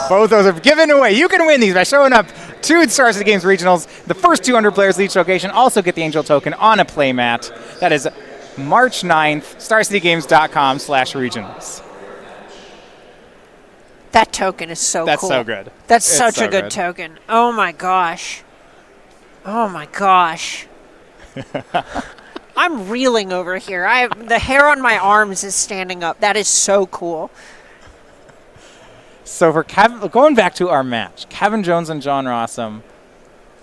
Both those are given away. You can win these by showing up to Stars City Games Regionals. The first 200 players at each location also get the Angel token on a playmat. That is March 9th, starcitygames.com/regionals. That token is so cool. That's so good. That's such a good token. Oh my gosh. Oh my gosh. I'm reeling over here. The hair on my arms is standing up. That is so cool. So for going back to our match, Kevin Jones and John Rosum,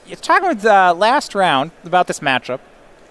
you're talking with last round about this matchup.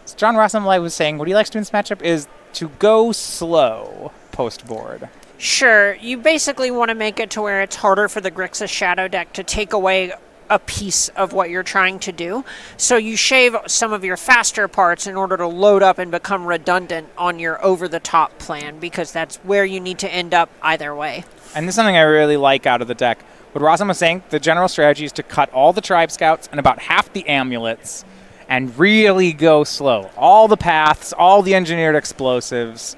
So John Rosum was saying what he likes to do in this matchup is to go slow post board. Sure. You basically want to make it to where it's harder for the Grixis Shadow deck to take away a piece of what you're trying to do. So you shave some of your faster parts in order to load up and become redundant on your over-the-top plan, because that's where you need to end up either way. And this is something I really like out of the deck. What Rosum was saying, the general strategy is to cut all the Tribe Scouts and about half the amulets and really go slow. All the paths, all the engineered explosives.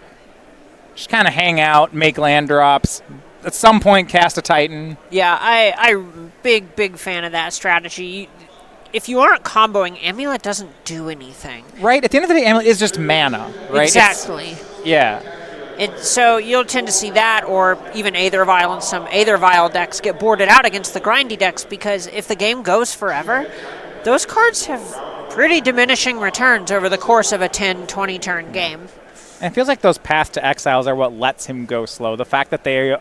Just kind of hang out, make land drops. At some point, cast a Titan. Yeah, I'm big fan of that strategy. If you aren't comboing, Amulet doesn't do anything. Right? At the end of the day, Amulet is just mana, right? Exactly. Yeah. So you'll tend to see that, or even Aether Vial, and some Aether Vial decks get boarded out against the grindy decks, because if the game goes forever, those cards have pretty diminishing returns over the course of a 10, 20 turn game. And it feels like those Path to Exiles are what lets him go slow. The fact that they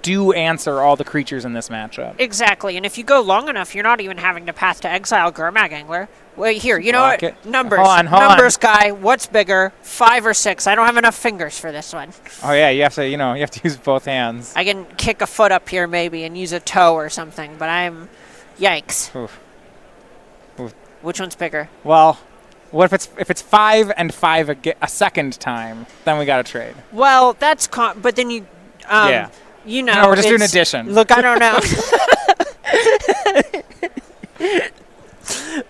do answer all the creatures in this matchup. Exactly, and if you go long enough, you're not even having to Path to Exile Gurmag Angler. Wait, here, you know what? Numbers. Hold on. Numbers, guy. What's bigger, 5 or 6? I don't have enough fingers for this one. Oh yeah, you have to use both hands. I can kick a foot up here maybe and use a toe or something, but yikes. Oof. Which one's bigger? Well, what if it's 5 and 5 a second time? Then we got to trade. Well, that's but then you. Yeah. You know, no, we're just doing addition. Look, I don't know.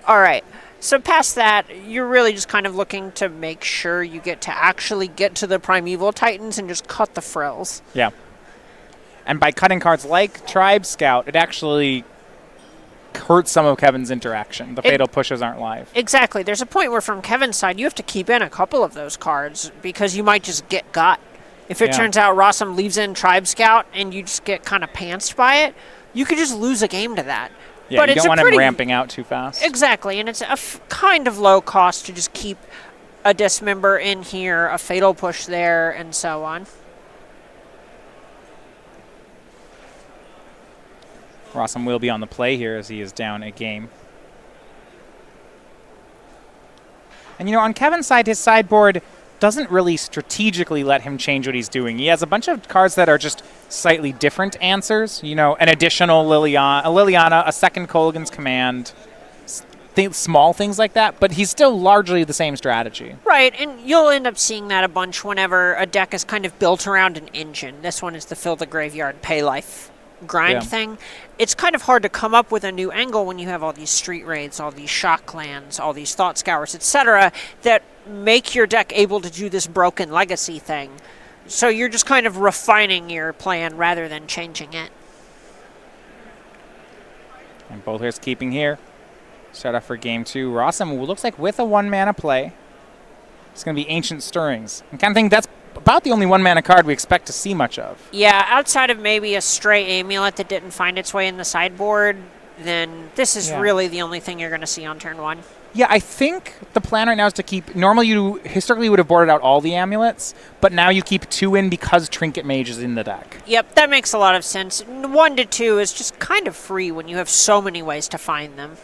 All right. So past that, you're really just kind of looking to make sure you get to actually get to the Primeval Titans and just cut the frills. Yeah. And by cutting cards like Tribe Scout, it actually hurts some of Kevin's interaction. The Fatal Pushes aren't live. Exactly. There's a point where from Kevin's side, you have to keep in a couple of those cards because you might just get got. If it turns out Rosum leaves in Tribe Scout and you just get kind of pantsed by it, you could just lose a game to that. Yeah, but you don't want him ramping out too fast. Exactly, and it's a kind of low cost to just keep a Dismember in here, a Fatal Push there, and so on. Rosum will be on the play here as he is down a game. And on Kevin's side, his sideboard doesn't really strategically let him change what he's doing. He has a bunch of cards that are just slightly different answers. An additional Liliana, a second Kolaghan's Command, small things like that, but he's still largely the same strategy. Right, and you'll end up seeing that a bunch whenever a deck is kind of built around an engine. This one is the Fill the Graveyard, Pay Life grind thing. It's kind of hard to come up with a new angle when you have all these Street Raids, all these Shock Lands, all these Thought Scours, etc., that make your deck able to do this Broken Legacy thing. So you're just kind of refining your plan rather than changing it. And both players keeping here. Start off for game 2. Rosum looks like with a 1-mana play, it's going to be Ancient Stirrings. I kind of think that's about the only 1-mana card we expect to see much of. Yeah, outside of maybe a stray Amulet that didn't find its way in the sideboard, then this is really the only thing you're going to see on turn 1. Yeah, I think the plan right now is to keep... Normally, you historically would have boarded out all the amulets, but now you keep 2 in because Trinket Mage is in the deck. Yep, that makes a lot of sense. 1 to 2 is just kind of free when you have so many ways to find them.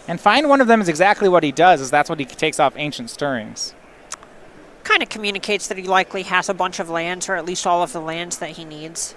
And find one of them is exactly what he does, is that's what he takes off Ancient Stirrings. Kind of communicates that he likely has a bunch of lands, or at least all of the lands that he needs.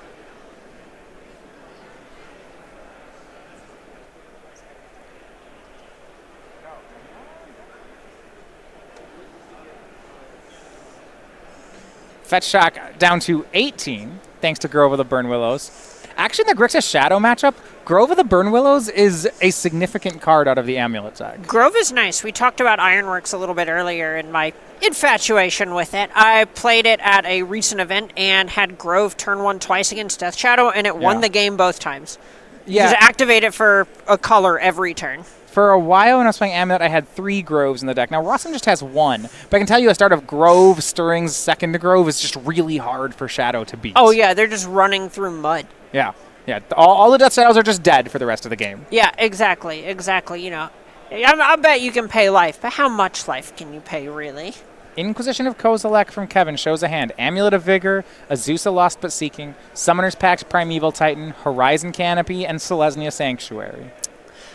Fetch Shock down to 18, thanks to Grove of the Burn Willows. Actually, in the Grixis Shadow matchup, Grove of the Burn Willows is a significant card out of the Amulet deck. Grove is nice. We talked about Ironworks a little bit earlier in my infatuation with it. I played it at a recent event and had Grove turn 1 twice against Death Shadow, and it won the game both times. You just activate it for a color every turn. For a while when I was playing Amulet, I had 3 Groves in the deck. Now, Rosum just has 1. But I can tell you a start of Grove, Stirring's second Grove is just really hard for Shadow to beat. Oh, yeah, they're just running through mud. Yeah. Yeah, all the Death Shadows are just dead for the rest of the game. Yeah, exactly. You know, I bet you can pay life, but how much life can you pay, really? Inquisition of Kozilek from Kevin shows a hand. Amulet of Vigor, Azusa Lost But Seeking, Summoner's Pact Primeval Titan, Horizon Canopy, and Selesnya Sanctuary.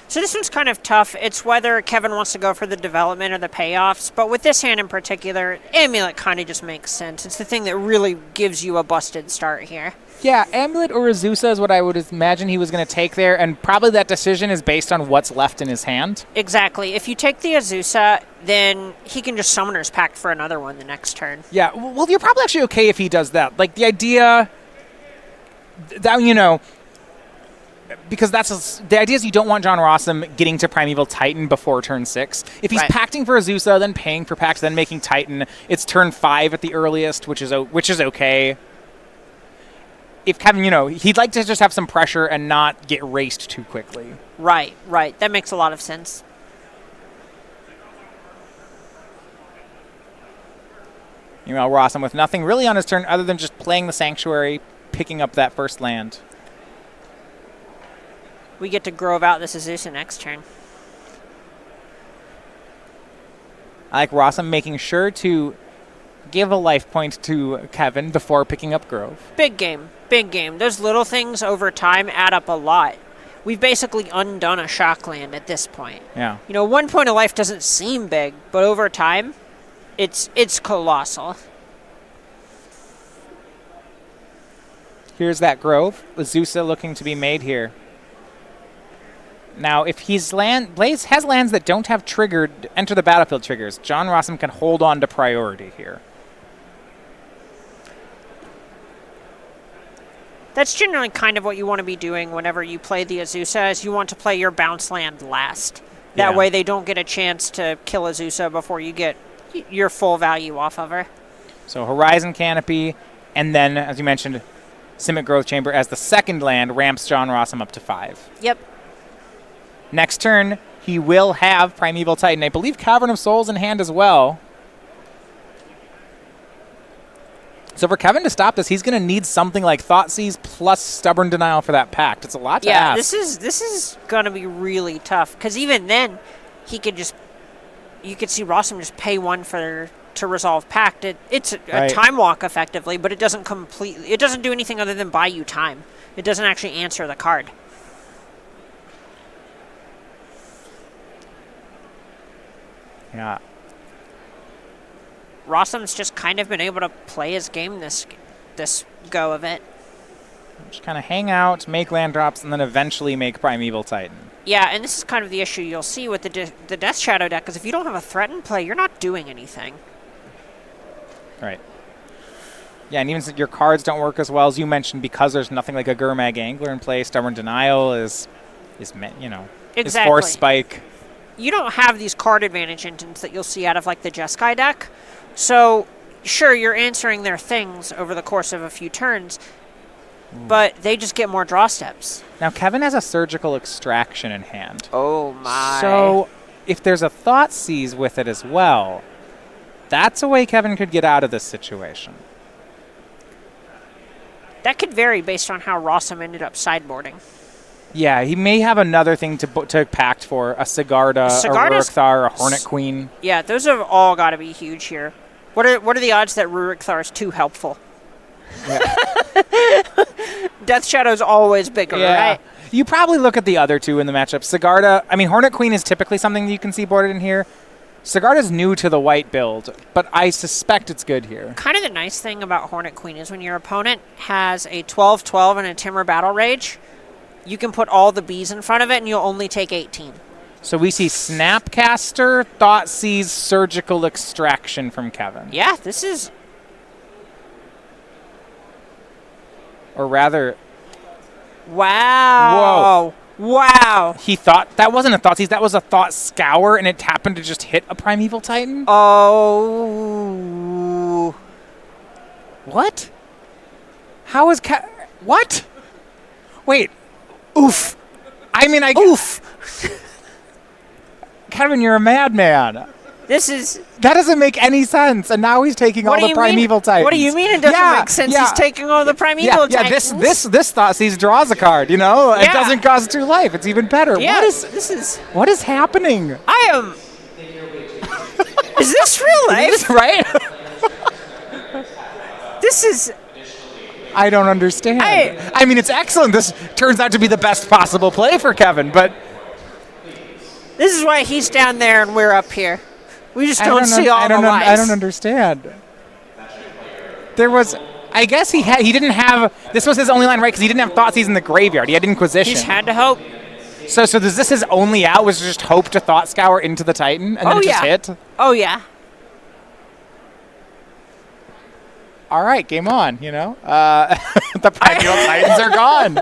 So this one's kind of tough. It's whether Kevin wants to go for the development or the payoffs, but with this hand in particular, Amulet kind of just makes sense. It's the thing that really gives you a busted start here. Yeah, Amulet or Azusa is what I would imagine he was going to take there, and probably that decision is based on what's left in his hand. Exactly. If you take the Azusa, then he can just Summoner's Pact for another one the next turn. Yeah, well, you're probably actually okay if he does that. Like, the idea that, you know, because the idea is you don't want John Rosum getting to Primeval Titan before turn 6. If he's pacting for Azusa, then paying for packs, then making Titan, it's turn 5 at the earliest, which is okay. If Kevin, you know, he'd like to just have some pressure and not get raced too quickly. Right. That makes a lot of sense. You know, Rosum with nothing really on his turn other than just playing the Sanctuary, picking up that first land. We get to Grove out this Azusa next turn. I like Rosum making sure to give a life point to Kevin before picking up Grove. Big game. Those little things over time add up a lot. We've basically undone a Shockland at this point. Yeah. You know, 1 point of life doesn't seem big, but over time, it's colossal. Here's that Grove. Azusa looking to be made here. Now, if Blaze has lands that don't have triggered enter the battlefield triggers, John Rosum can hold on to priority here. That's generally kind of what you want to be doing whenever you play the Azusa, is you want to play your bounce land last. That way they don't get a chance to kill Azusa before you get your full value off of her. So Horizon Canopy, and then, as you mentioned, Simic Growth Chamber as the second land ramps John Rosum up to 5. Yep. Next turn, he will have Primeval Titan. I believe Cavern of Souls in hand as well. So for Kevin to stop this, he's going to need something like Thoughtseize plus Stubborn Denial for that pact. It's a lot to ask. Yeah, this is going to be really tough, because even then, you could see Rosum just pay 1 to resolve pact. It's a time walk effectively, but it doesn't do anything other than buy you time. It doesn't actually answer the card. Yeah. Rosum's just kind of been able to play his game this go of it. Just kind of hang out, make land drops, and then eventually make Primeval Titan. Yeah, and this is kind of the issue you'll see with the Death Shadow deck, because if you don't have a threat in play, you're not doing anything. Right. Yeah, and even your cards don't work as well as you mentioned, because there's nothing like a Gurmag Angler in play. Stubborn Denial is Force Spike. You don't have these card advantage engines that you'll see out of like the Jeskai deck. So, sure, you're answering their things over the course of a few turns, but they just get more draw steps. Now, Kevin has a Surgical Extraction in hand. Oh, my. So, if there's a Thoughtseize with it as well, that's a way Kevin could get out of this situation. That could vary based on how Rosum ended up sideboarding. Yeah, he may have another thing to pact for, a Sigarda, a Rurik Thar, a Hornet Queen. Yeah, those have all got to be huge here. What are the odds that Rurik Thar is too helpful? Yeah. Death Shadow's always bigger, right? You probably look at the other two in the matchup. Sigarda, I mean, Hornet Queen is typically something that you can see boarded in here. Sigarda's new to the white build, but I suspect it's good here. Kind of the nice thing about Hornet Queen is when your opponent has a 12/12 and a Timur Battle Rage, you can put all the Bs in front of it and you'll only take 18. So we see Snapcaster, Thoughtseize, Surgical Extraction from Kevin. Yeah, this is... Or rather... Wow. Whoa. Wow. He thought that wasn't a Thoughtseize, that was a Thought Scour, and it happened to just hit a Primeval Titan. Oh. What? How is what? Wait. Oof. I mean, oof. Kevin, you're a madman. That doesn't make any sense. And now he's taking all the Primeval Titans. What do you mean it doesn't make sense? He's taking all the Primeval Titans. Yeah, this Thoughtseize draws a card, you know? It doesn't cost 2 life. It's even better. Yeah, What is happening? Is this real life? Right? This is... I don't understand. I mean, it's excellent. This turns out to be the best possible play for Kevin, but... This is why he's down there and we're up here. We just don't see all the lights. I don't understand. There was... I guess he didn't have... This was his only line, right? Because he didn't have Thoughtseize in the graveyard. He had Inquisition. He's had to hope. So is this his only out? Was just hope to Thought Scour into the Titan and then it just hit? Oh, yeah. All right, game on, you know? The Primeval Titans are gone.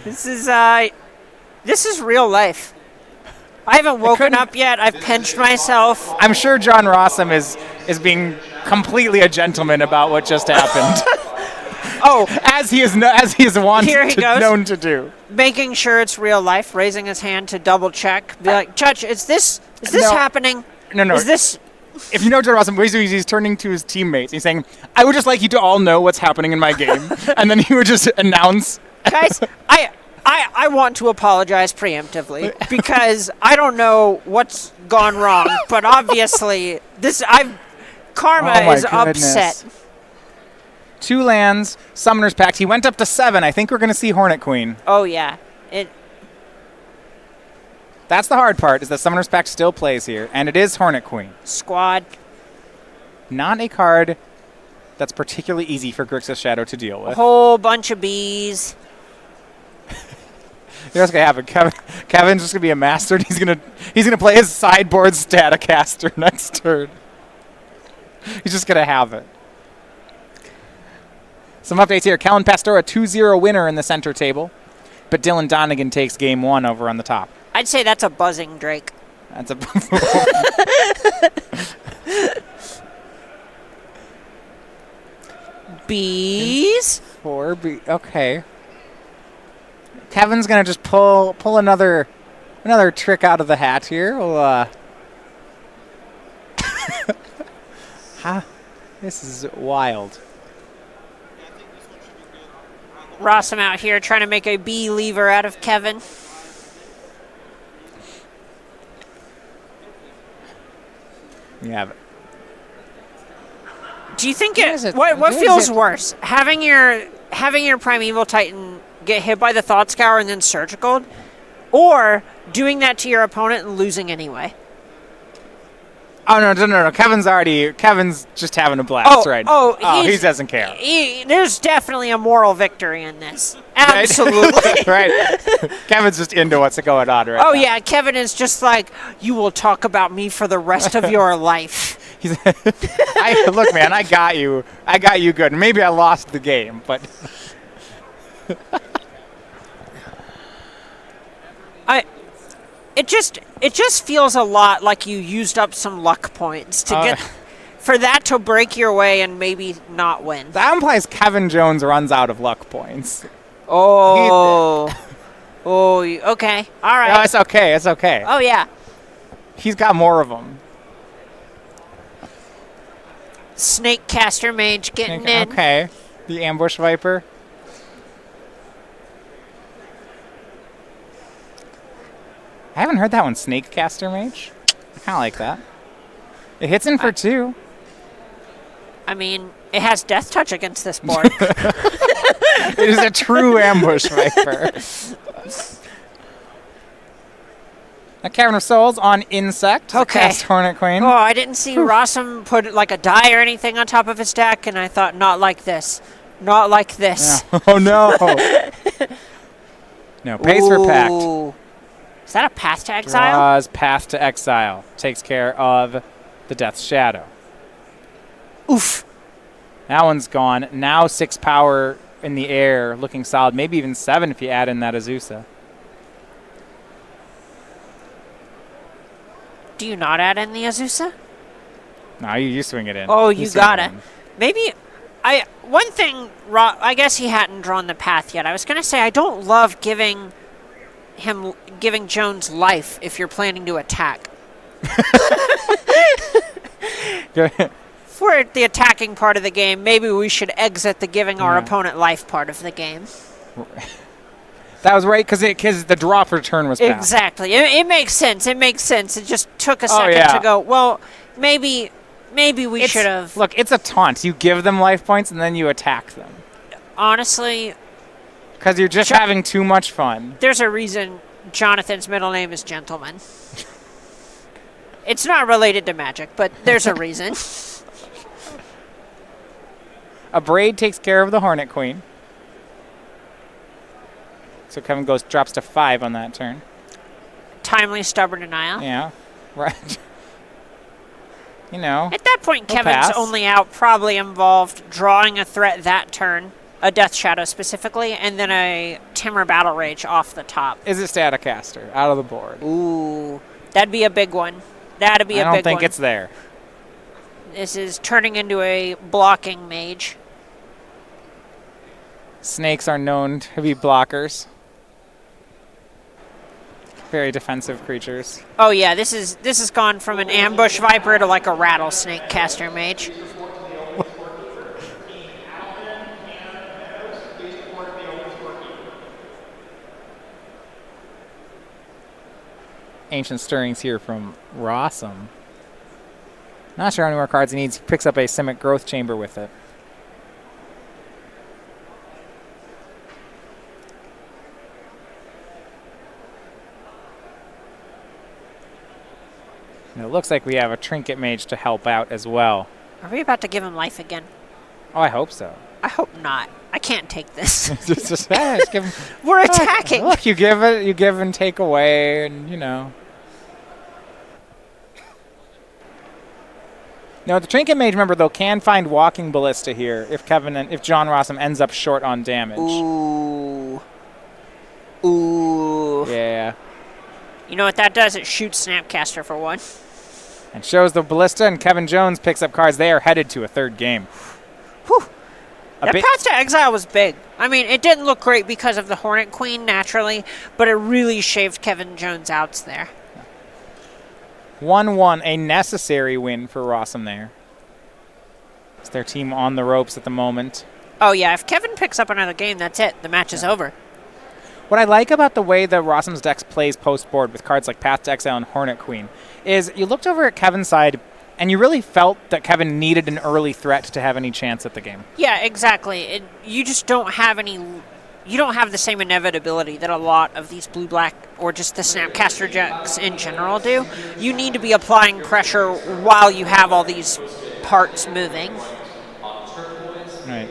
This is real life. I haven't woken up yet. I've pinched myself. I'm sure John Rosum is being completely a gentleman about what just happened. as he is known to do. Making sure it's real life, raising his hand to double check. Be like, Judge, is this happening? No. Is this... If you know John Rosum, he's turning to his teammates. He's saying, I would just like you to all know what's happening in my game. And then he would just announce. Guys, I want to apologize preemptively because I don't know what's gone wrong, but obviously karma is upset. 2 lands, Summoner's Pact. He went up to 7. I think we're going to see Hornet Queen. Oh, yeah. That's the hard part, is that Summoner's Pact still plays here, and it is Hornet Queen. Squad. Not a card that's particularly easy for Grixis Shadow to deal with. A whole bunch of bees. Here's what's gonna happen. Kevin's just gonna be a master. And he's gonna play his sideboard Staticaster next turn. He's just gonna have it. Some updates here. Kellen Pastore, a 2-0 winner in the center table, but Dylan Donegan takes game 1 over on the top. I'd say that's a buzzing Drake. That's a. Bees. 4 B. Okay. Kevin's gonna just pull another trick out of the hat here. We'll, this is wild. Rosum out here trying to make a bee lever out of Kevin. Yeah. Do you think what feels worse? Having your Primeval Titan get hit by the Thought Scour and then Surgical, or doing that to your opponent and losing anyway? Oh no! Kevin's just having a blast right now. He doesn't care. There's definitely a moral victory in this. Absolutely. Right. Kevin's just into what's going on right now. Oh yeah, Kevin is just like, you will talk about me for the rest of your life. Look, man, I got you. I got you good. Maybe I lost the game, but It just feels a lot like you used up some luck points to get for that to break your way and maybe not win. That implies Kevin Jones runs out of luck points. Oh. Okay. All right. No, it's okay. It's okay. Oh, yeah. He's got more of them. Snake Caster Mage getting in. Okay. The Ambush Viper. I haven't heard that one, Snake Caster Mage. I kind of like that. It hits in for 2. I mean, it has Death Touch against this board. It is a true Ambush Viper. A Cavern of Souls on Insect. Okay. Cast Hornet Queen. Oh, I didn't see Rosum put like a die or anything on top of his deck, and I thought, not like this. Not like this. No. Oh, no. No, pays for Pact. Is that a Path to Exile? Draws Path to Exile. Takes care of the Death's Shadow. Oof. That one's gone. Now 6 power in the air, looking solid. Maybe even 7 if you add in that Azusa. Do you not add in the Azusa? No, you swing it in. Oh, you gotta. Maybe one thing, I guess he hadn't drawn the path yet. I was gonna say I don't love giving Jones life if you're planning to attack. For the attacking part of the game, maybe we should exit the giving our opponent life part of the game. That was right, because the draw for turn was passed. Exactly. It makes sense. It makes sense. It just took a second to go, well, maybe we should have. Look, it's a taunt. You give them life points, and then you attack them. Honestly. Because you're just having too much fun. There's a reason Jonathan's middle name is Gentleman. It's not related to magic, but there's a reason. A Braid takes care of the Hornet Queen. So Kevin drops to 5 on that turn. Timely Stubborn Denial. Yeah, right. You know. At that point, Kevin's only out probably involved drawing a threat that turn, a Death Shadow specifically, and then a Timur Battle Rage off the top. Is it Staticaster out of the board? Ooh, that'd be a big one. That'd be a big one. I don't think it's there. This is turning into a blocking mage. Snakes are known to be blockers. Very defensive creatures. Oh yeah, this has gone from an ambush viper to like a rattlesnake caster mage. Ancient Stirrings here from Rosum. Not sure how many more cards he needs. He picks up a Simic Growth Chamber with it. And it looks like we have a Trinket Mage to help out as well. Are we about to give him life again? Oh, I hope so. I hope not. I can't take this. just give him. We're attacking. Look, you give and take away, and you know. Now, the Trinket Mage, remember, though, can find Walking Ballista here if John Rossum ends up short on damage. Ooh. Yeah. You know what that does? It shoots Snapcaster for 1. And shows the Ballista, and Kevin Jones picks up cards. They are headed to a 3rd game. Whew. That path to exile was big. I mean, it didn't look great because of the Hornet Queen, naturally, but it really shaved Kevin Jones' outs there. 1-1, a necessary win for Rossum there. It's their team on the ropes at the moment. Oh, yeah, if Kevin picks up another game, that's it. The match is over. What I like about the way that Rossum's decks plays post-board with cards like Path to Exile and Hornet Queen is you looked over at Kevin's side and you really felt that Kevin needed an early threat to have any chance at the game. Yeah, exactly. You just don't have any... You don't have the same inevitability that a lot of these blue-black or just the Snapcaster decks in general do. You need to be applying pressure while you have all these parts moving. Right.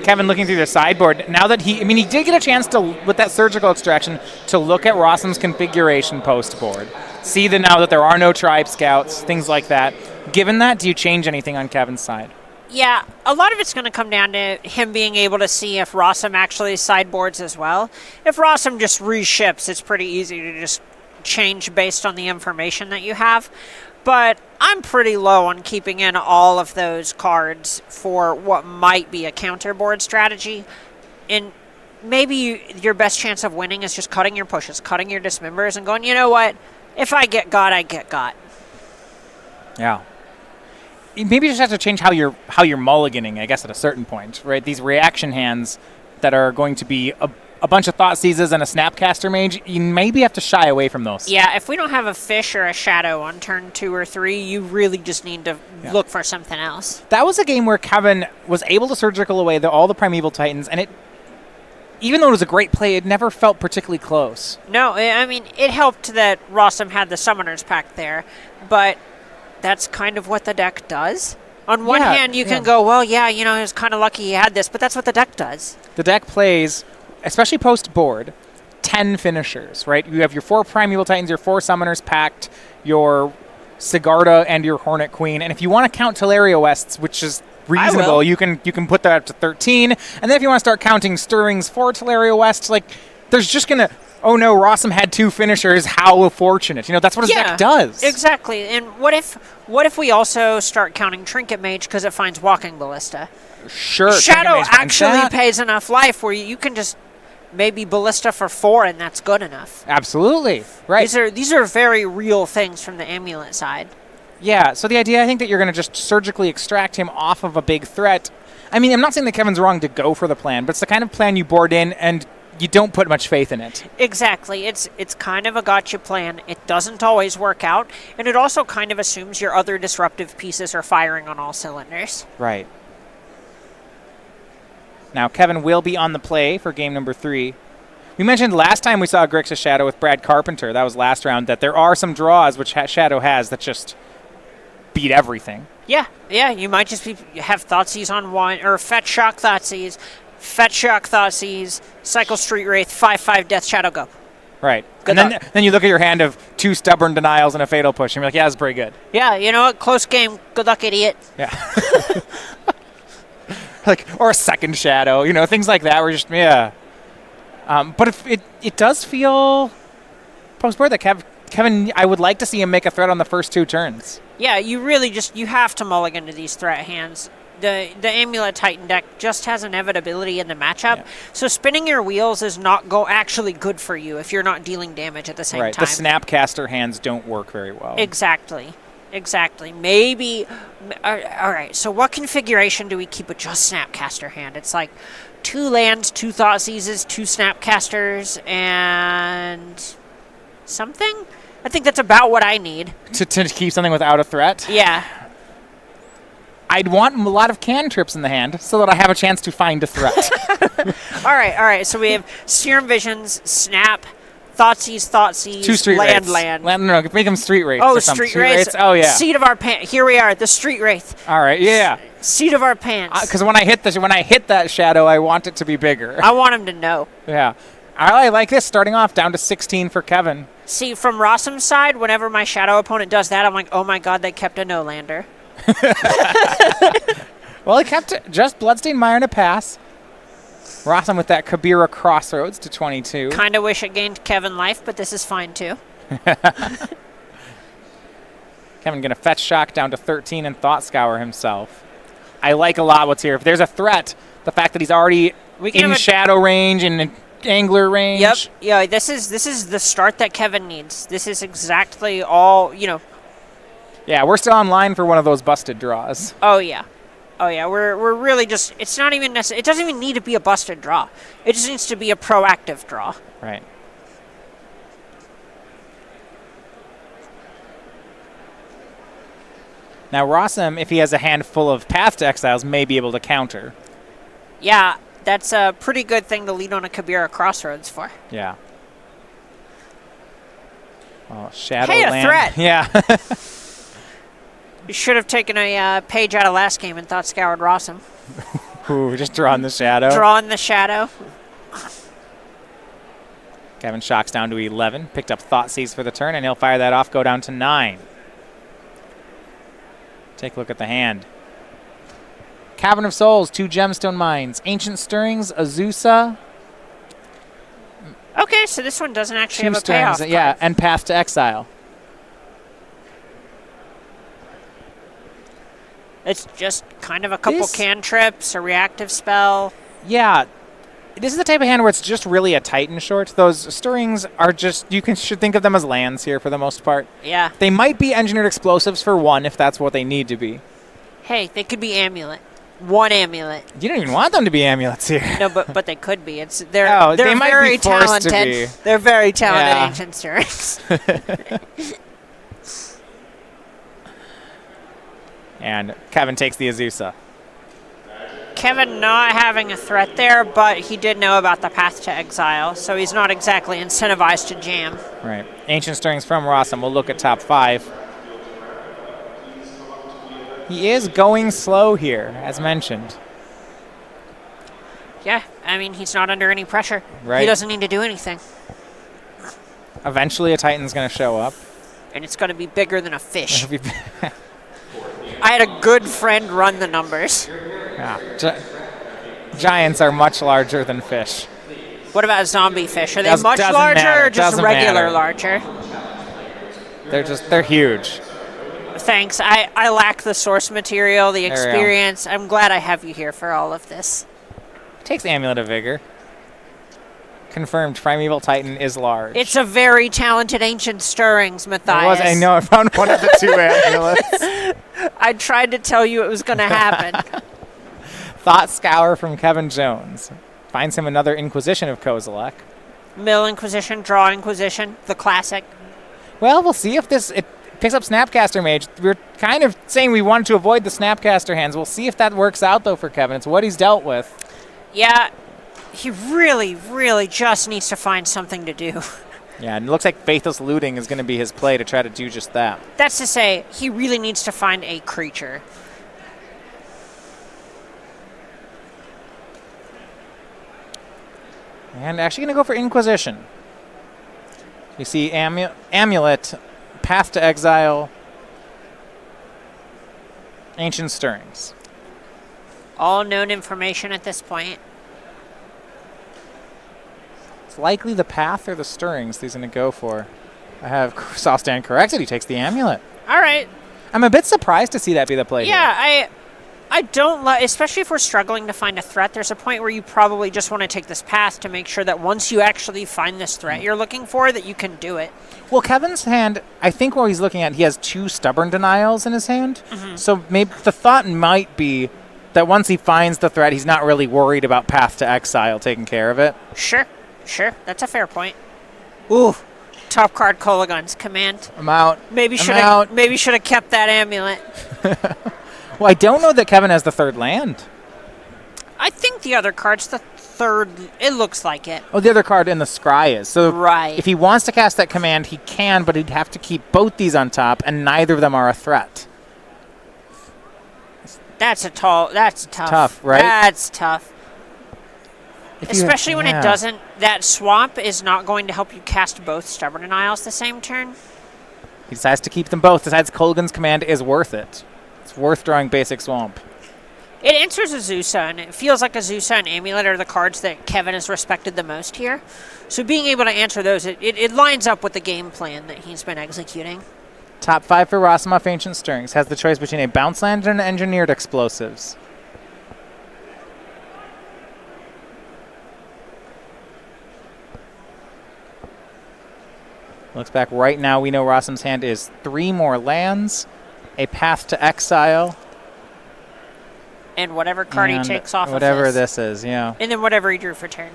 Kevin looking through the sideboard. Now that he did get a chance to, with that surgical extraction, to look at Rossum's configuration post-board. See now that there are no Tribe Scouts, things like that. Given that, do you change anything on Kevin's side? Yeah, a lot of it's going to come down to him being able to see if Rosum actually sideboards as well. If Rosum just reships, it's pretty easy to just change based on the information that you have. But I'm pretty low on keeping in all of those cards for what might be a counterboard strategy. And maybe your best chance of winning is just cutting your pushes, cutting your dismembers, and going, you know what? If I get got, I get got. Yeah. Maybe you just have to change how you're mulliganing, I guess, at a certain point, right? These reaction hands that are going to be a bunch of Thought Seizes and a Snapcaster Mage, you maybe have to shy away from those. Yeah, if we don't have a fish or a shadow on turn 2 or 3, you really just need to look for something else. That was a game where Kevin was able to surgical away all the Primeval Titans, and even though it was a great play, it never felt particularly close. No, I mean, it helped that Rosum had the Summoner's Pact there, but that's kind of what the deck does. On one hand, you can go, well, yeah, he was kind of lucky he had this, but that's what the deck does. The deck plays, especially post-board, 10 finishers, right? You have your 4 Primeval Titans, your 4 Summoner's Pact, your Sigarda, and your Hornet Queen. And if you want to count Teleria Wests, which is reasonable. You can put that up to 13. And then if you want to start counting stirrings for Teleria West, like, there's just going to... Oh no, Rosum had 2 finishers. How fortunate! That's what his deck does. Exactly. And what if we also start counting Trinket Mage because it finds Walking Ballista? Sure. Shadow actually pays enough life where you can just maybe Ballista for 4 and that's good enough. Absolutely. Right. These are very real things from the Amulet side. Yeah. So the idea, I think, that you're going to just surgically extract him off of a big threat. I mean, I'm not saying that Kevin's wrong to go for the plan, but it's the kind of plan you board in and you don't put much faith in it. Exactly. It's kind of a gotcha plan. It doesn't always work out, and it also kind of assumes your other disruptive pieces are firing on all cylinders. Right. Now, Kevin will be on the play for game number 3. We mentioned last time we saw Grixis Shadow with Brad Carpenter, that was last round, that there are some draws which Shadow has that just beat everything. Yeah, you might just have Thoughtseize on 1, or Fetch Shock Thoughtseize, Fetch Shock Thoughtseize, Cycle Street Wraith, 5/5 Death Shadow, go. Right. And then you look at your hand of 2 Stubborn Denials and a Fatal Push, and you're like, yeah, that's pretty good. Yeah, you know what? Close game. Good luck, idiot. Yeah. Or a second Shadow, things like that. We're just, yeah. But if it does feel post-board that Kevin, I would like to see him make a threat on the first 2 turns. Yeah, you really you have to mulligan to these threat hands. The Amulet Titan deck just has inevitability in the matchup, so spinning your wheels is not actually good for you if you're not dealing damage at the same time. The Snapcaster hands don't work very well. Exactly. Maybe... All right, so what configuration do we keep with just Snapcaster hand? It's like 2 lands, 2 Thoughtseizes, 2 Snapcasters, and... something? I think that's about what I need. To keep something without a threat? Yeah. I'd want a lot of cantrips in the hand so that I have a chance to find a threat. All right. So we have Serum Visions, Snap, Thoughtseize, 2 Street land. No, make them Street Wraiths. Oh, Street Wraiths. Oh, yeah. Seat of Our Pants. Here we are, the Street Wraith. All right, yeah. Seat of Our Pants. Because when I hit that Shadow, I want it to be bigger. I want him to know. Yeah. I like this, starting off down to 16 for Kevin. See, from Rosum's side, whenever my Shadow opponent does that, I'm like, oh my god, they kept a no-lander. Well, he kept just Bloodstained Mire and a pass. Rosum with that Kabira Crossroads to 22. Kind of wish it gained Kevin life, but this is fine too. Kevin going to Fetch Shock down to 13 and Thought Scour himself. I like a lot what's here. If there's a threat, the fact that he's already in shadow range and angler range. Yep. Yeah, this is the start that Kevin needs. This is exactly all, Yeah, we're still on line for one of those busted draws. Oh yeah. We're really just, it's not even necessary. It doesn't even need to be a busted draw. It just needs to be a proactive draw. Right. Now Rosum, if he has a handful of Path to Exiles, may be able to counter. Yeah, that's a pretty good thing to lead on a Kabira Crossroads for. Yeah. Oh, Shadow Hey, Land. a threat! Yeah. You should have taken a page out of last game and thought scoured Rosum. Ooh, just drawing the Shadow. Drawing the Shadow. Kevin shocks down to 11. Picked up Thoughtseize for the turn, and he'll fire that off, go down to 9. Take a look at the hand. Cavern of Souls, 2 Gemstone Mines, Ancient Stirrings, Azusa. Okay, so this one doesn't actually have a payoff card. Yeah, and Path to Exile. It's just kind of a couple cantrips, a reactive spell. Yeah. This is the type of hand where it's just really a Titan short. Those Stirrings are just, should think of them as lands here for the most part. Yeah. They might be Engineered Explosives for 1 if that's what they need to be. Hey, they could be Amulet. 1 Amulet. You don't even want them to be amulets here. No, but they could be. They're they might very be forced talented. to be. They're very talented Yeah. Ancient Stirrings. And Kevin takes the Azusa. Kevin not having a threat there, but he did know about the Path to Exile, so he's not exactly incentivized to jam. Right. Ancient Stirrings from Rosum. We'll look at top 5. He is going slow here, as mentioned. Yeah, I mean, he's not under any pressure. Right. He doesn't need to do anything. Eventually a Titan's going to show up. And it's going to be bigger than a fish. I had a good friend run the numbers. Yeah. Giants are much larger than fish. What about zombie fish? Are they much doesn't larger matter. or just Doesn't regular matter. larger? They're huge. Thanks. I lack the source material, the we go. experience. I'm glad I have you here for all of this. Takes Amulet of Vigor. Confirmed, Primeval Titan is large. It's a very talented Ancient Stirrings, Matthias. I know, I found one of the two amulets. I tried to tell you it was going to happen. Thought Scour from Kevin Jones. Finds him another Inquisition of Kozilek. Mill Inquisition, Draw Inquisition, the classic. Well, we'll see if it picks up Snapcaster Mage. We're kind of saying we wanted to avoid the Snapcaster hands. We'll see if that works out, though, for Kevin. It's what he's dealt with. Yeah, he really, really just needs to find something to do. Yeah, and it looks like Faithless Looting is going to be his play to try to do just that. That's to say, he really needs to find a creature. And actually going to go for Inquisition. You see Amulet, Path to Exile, Ancient Stirrings. All known information at this point. It's likely the Path or the Stirrings he's going to go for. I have Sostan corrected. He takes the Amulet. All right. I'm a bit surprised to see that be the play here. Yeah, I don't like, especially if we're struggling to find a threat, there's a point where you probably just want to take this path to make sure that once you actually find this threat you're looking for, that you can do it. Well, Kevin's hand, I think what he's looking at, he has 2 Stubborn Denials in his hand. Mm-hmm. So maybe the thought might be that once he finds the threat, he's not really worried about Path to Exile taking care of it. Sure. That's a fair point. Ooh, top card Kolagun's Command. I'm out. Maybe should have kept that amulet. Well, I don't know that Kevin has the 3rd land. I think the other card's the 3rd. It looks like it. Oh, the other card in the scry is. So right. If he wants to cast that command, he can, but he'd have to keep both these on top, and neither of them are a threat. That's tough. Tough, right? That's tough. Especially when it doesn't. That swamp is not going to help you cast both Stubborn Denials the same turn. He decides to keep them both. Decides Kolaghan's Command is worth it. It's worth drawing basic swamp. It answers Azusa, and it feels like Azusa and Amulet are the cards that Kevin has respected the most here. So being able to answer those, it lines up with the game plan that he's been executing. Top 5 for Rosum off Ancient Stirrings. Has the choice between a Bounce Land and Engineered Explosives. Looks back right now, we know Rosum's hand is 3 more lands, a Path to Exile. And whatever card he takes off whatever of this. This is, yeah. And then whatever he drew for turn.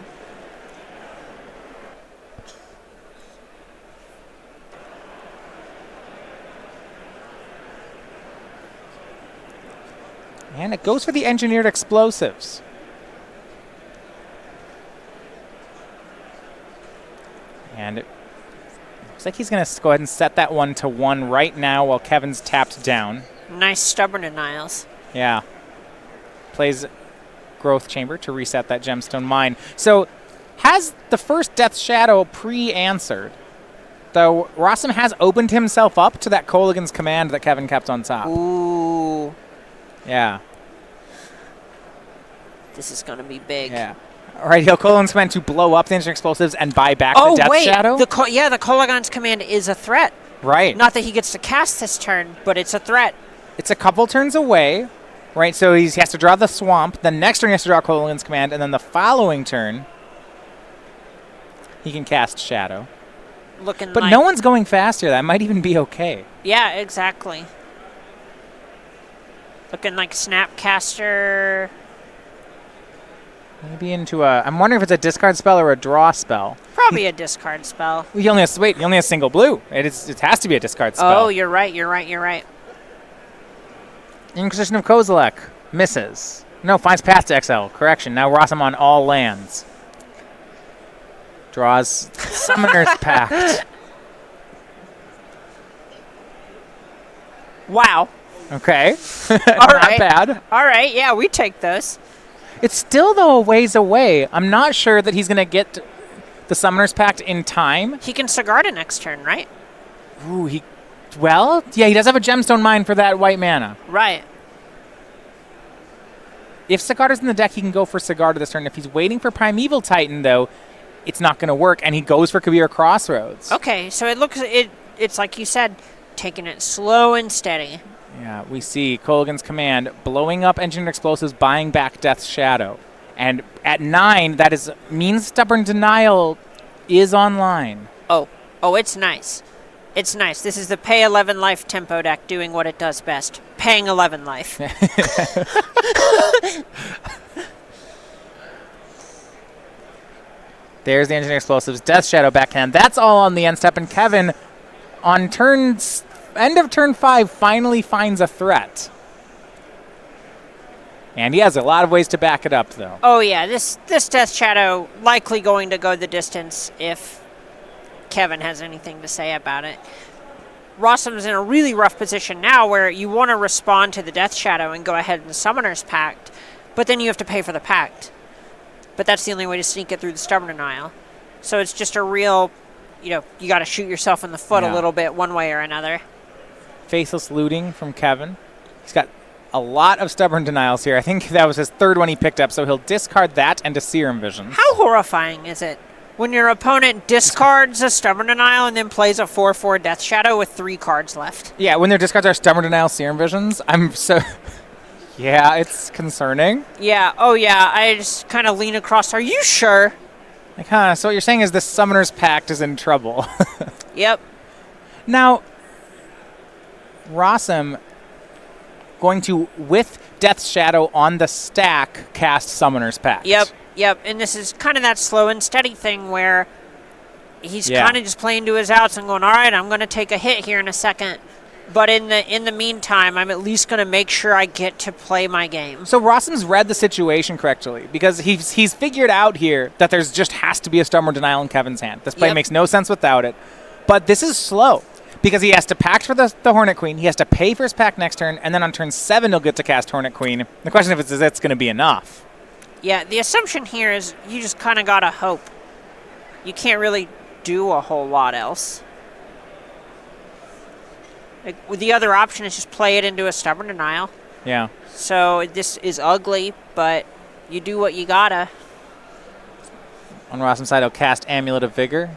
And it goes for the Engineered Explosives. And it looks like he's going to go ahead and set that 1/1 right now while Kevin's tapped down. Nice Stubborn Denials. Yeah. Plays Growth Chamber to reset that Gemstone Mine. So has the first Death Shadow pre-answered, though Rosum has opened himself up to that Kolaghan's Command that Kevin kept on top. Ooh. Yeah. This is going to be big. Yeah. All right, he'll Kolaghan's Command to blow up the Engineered Explosives and buy back the Death Shadow? The Kolaghan's Command is a threat. Right. Not that he gets to cast this turn, but it's a threat. It's a couple turns away, right? So he has to draw the Swamp. The next turn he has to draw Kolaghan's Command, and then the following turn he can cast Shadow. But no one's going fast here. That might even be okay. Yeah, exactly. Looking like Snapcaster. Maybe into a... I'm wondering if it's a discard spell or a draw spell. Probably a discard spell. He only has single blue. It has to be a discard spell. Oh, you're right. Inquisition of Kozilek. Misses. No, finds Path to Exile. Correction. Now Rosum on all lands. Draws Summoner's Pact. Wow. Okay. All Not right. bad. All right. Yeah, we take those. It's still, though, a ways away. I'm not sure that he's going to get the Summoner's Pact in time. He can Sigarda next turn, right? Ooh, he Well, yeah, he does have a gemstone mine for that white mana. Right. If Sigarda's in the deck, he can go for Sigarda this turn. If he's waiting for Primeval Titan, though, it's not going to work, and he goes for Kabir Crossroads. Okay, so it's like you said, taking it slow and steady. Yeah, we see Kolaghan's Command blowing up Engineered Explosives, buying back Death's Shadow. And at 9, that means Stubborn Denial is online. Oh, it's nice. It's nice. This is the pay 11 life tempo deck doing what it does best. Paying 11 life. There's the Engineered Explosives, Death Shadow backhand. That's all on the end step, and Kevin, on end of turn 5, finally finds a threat. And he has a lot of ways to back it up, though. Oh, yeah. This Death Shadow likely going to go the distance if Kevin has anything to say about it. Rosum's in a really rough position now where you want to respond to the Death Shadow and go ahead and Summoner's Pact, but then you have to pay for the Pact. But that's the only way to sneak it through the Stubborn Denial. So it's just a real, you got to shoot yourself in the foot a little bit one way or another. Faithless Looting from Kevin. He's got a lot of Stubborn Denials here. I think that was his third one he picked up, so he'll discard that and a Serum Vision. How horrifying is it when your opponent discards a Stubborn Denial and then plays a 4/4 Death Shadow with 3 cards left? Yeah, when their discards are Stubborn Denial, Serum Visions, I'm so... Yeah, it's concerning. Yeah, oh yeah, I just kind of lean across. Are you sure? Like, so what you're saying is the Summoner's Pact is in trouble. Yep. Now, Rosum going to, with Death's Shadow on the stack, cast Summoner's Pact. Yep, and this is kind of that slow and steady thing where he's kind of just playing to his outs and going, all right, I'm going to take a hit here in a second. But in the meantime, I'm at least going to make sure I get to play my game. So Rosum's read the situation correctly because he's figured out here that there's just has to be a Stubborn Denial in Kevin's hand. This play makes no sense without it. But this is slow because he has to pact for the Hornet Queen. He has to pay for his pact next turn, and then on turn 7 he'll get to cast Hornet Queen. The question is if it's going to be enough. Yeah, the assumption here is you just kind of got to hope. You can't really do a whole lot else. The other option is just play it into a Stubborn Denial. Yeah. So this is ugly, but you do what you gotta. On Rosum's side, he'll cast Amulet of Vigor.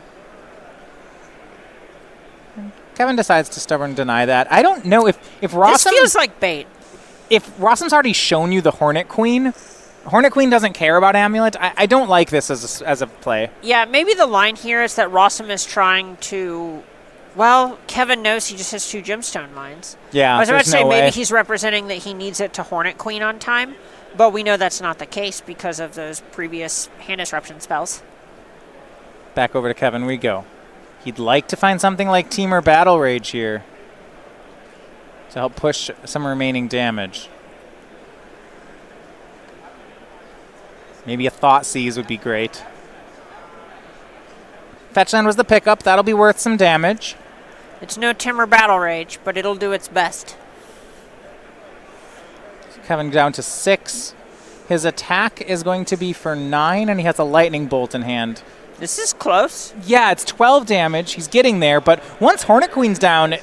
Kevin decides to Stubborn Deny that. I don't know if Rosum... This feels like bait. If Rosum's already shown you the Hornet Queen doesn't care about Amulet. I don't like this as a play. Yeah, maybe the line here is that Rosum is trying to... Well, Kevin knows he just has 2 gemstone mines. Yeah, I was about to say maybe way. he's representing that he needs it to Hornet Queen on time, but we know that's not the case because of those previous hand disruption spells. Back over to Kevin we go. He'd like to find something like Temur Battle Rage here to help push some remaining damage. Maybe a Thought Seize would be great. Fetchland was the pickup. That'll be worth some damage. It's no Timur Battle Rage, but it'll do its best. So Kevin down to 6. His attack is going to be for 9, and he has a Lightning Bolt in hand. This is close. Yeah, it's 12 damage. He's getting there, but once Hornet Queen's down,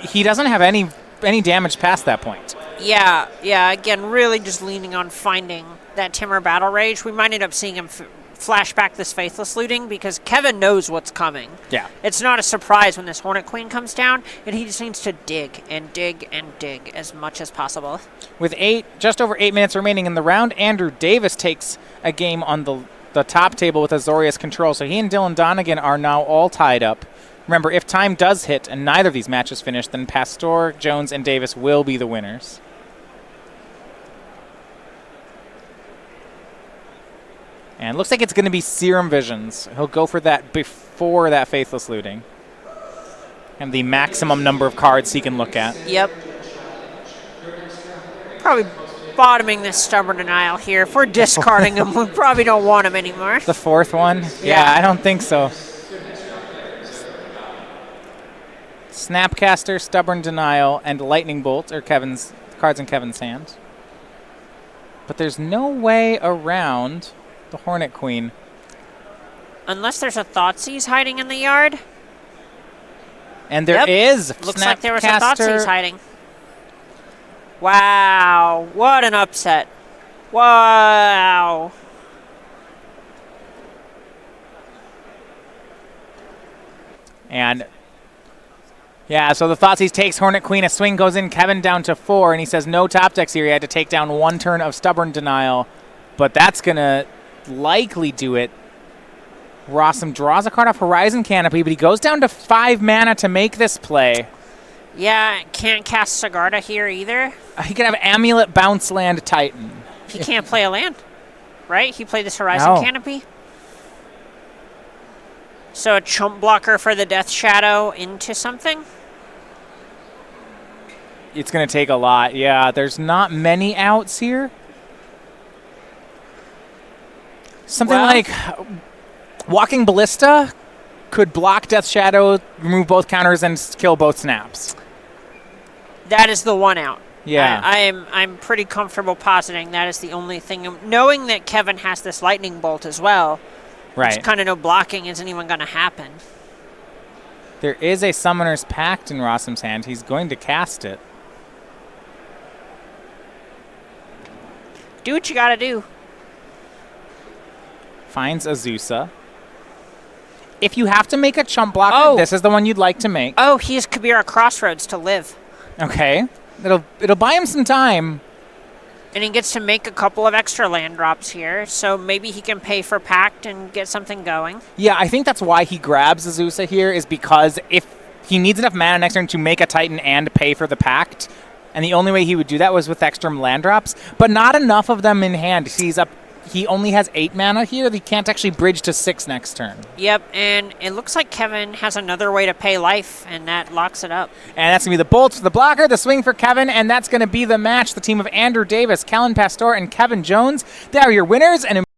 he doesn't have any damage past that point. Yeah. Again, really just leaning on finding that Timur Battle Rage. We might end up seeing him flash back this Faithless Looting because Kevin knows what's coming. Yeah. It's not a surprise when this Hornet Queen comes down, and he just needs to dig and dig and dig as much as possible. With just over 8 minutes remaining in the round, Andrew Davis takes a game on the top table with Azorius Control, so he and Dylan Donegan are now all tied up. Remember, if time does hit and neither of these matches finish, then Pastore, Jones, and Davis will be the winners. And it looks like it's going to be Serum Visions. He'll go for that before that Faithless Looting. And the maximum number of cards he can look at. Yep. Probably bottoming this Stubborn Denial here. If we're discarding him, we probably don't want him anymore. The 4th one? Yeah, I don't think so. Snapcaster, Stubborn Denial, and Lightning Bolt are cards in Kevin's hand. But there's no way around the Hornet Queen. Unless there's a Thoughtseize hiding in the yard. And there is. Looks like there was a Thoughtseize hiding. Wow. What an upset. Wow. And yeah, so the Thoughtseize takes Hornet Queen. A swing goes in. Kevin down to 4, and he says no top decks here. He had to take down 1 turn of Stubborn Denial, but that's going to likely do it. Rosum draws a card off Horizon Canopy, but he goes down to 5 mana to make this play. Yeah, can't cast Sigarda here either. He could have Amulet, Bounce Land, Titan. He can't play a land, right? He played this Horizon Canopy. So a chump blocker for the Death Shadow into something? It's going to take a lot, yeah. There's not many outs here. Something like Walking Ballista could block Death Shadow, remove both counters, and kill both snaps. That is the one out. Yeah. I'm pretty comfortable positing that is the only thing. Knowing that Kevin has this Lightning Bolt as well, right. Kind of no blocking isn't even going to happen. There is a Summoner's Pact in Rosum's hand. He's going to cast it. Do what you got to do. Finds Azusa. If you have to make a chump blocker, this is the one you'd like to make. Oh, he has Kabira Crossroads to live. Okay. It'll buy him some time. And he gets to make a couple of extra land drops here, so maybe he can pay for Pact and get something going. Yeah, I think that's why he grabs Azusa here, is because if he needs enough mana next turn to make a Titan and pay for the Pact, and the only way he would do that was with extra land drops, but not enough of them in hand. He only has 8 mana here. He can't actually bridge to 6 next turn. Yep, and it looks like Kevin has another way to pay life, and that locks it up. And that's going to be the bolts for the blocker, the swing for Kevin, and that's going to be the match. The team of Andrew Davis, Kellen Pastore, and Kevin Jones. They are your winners. And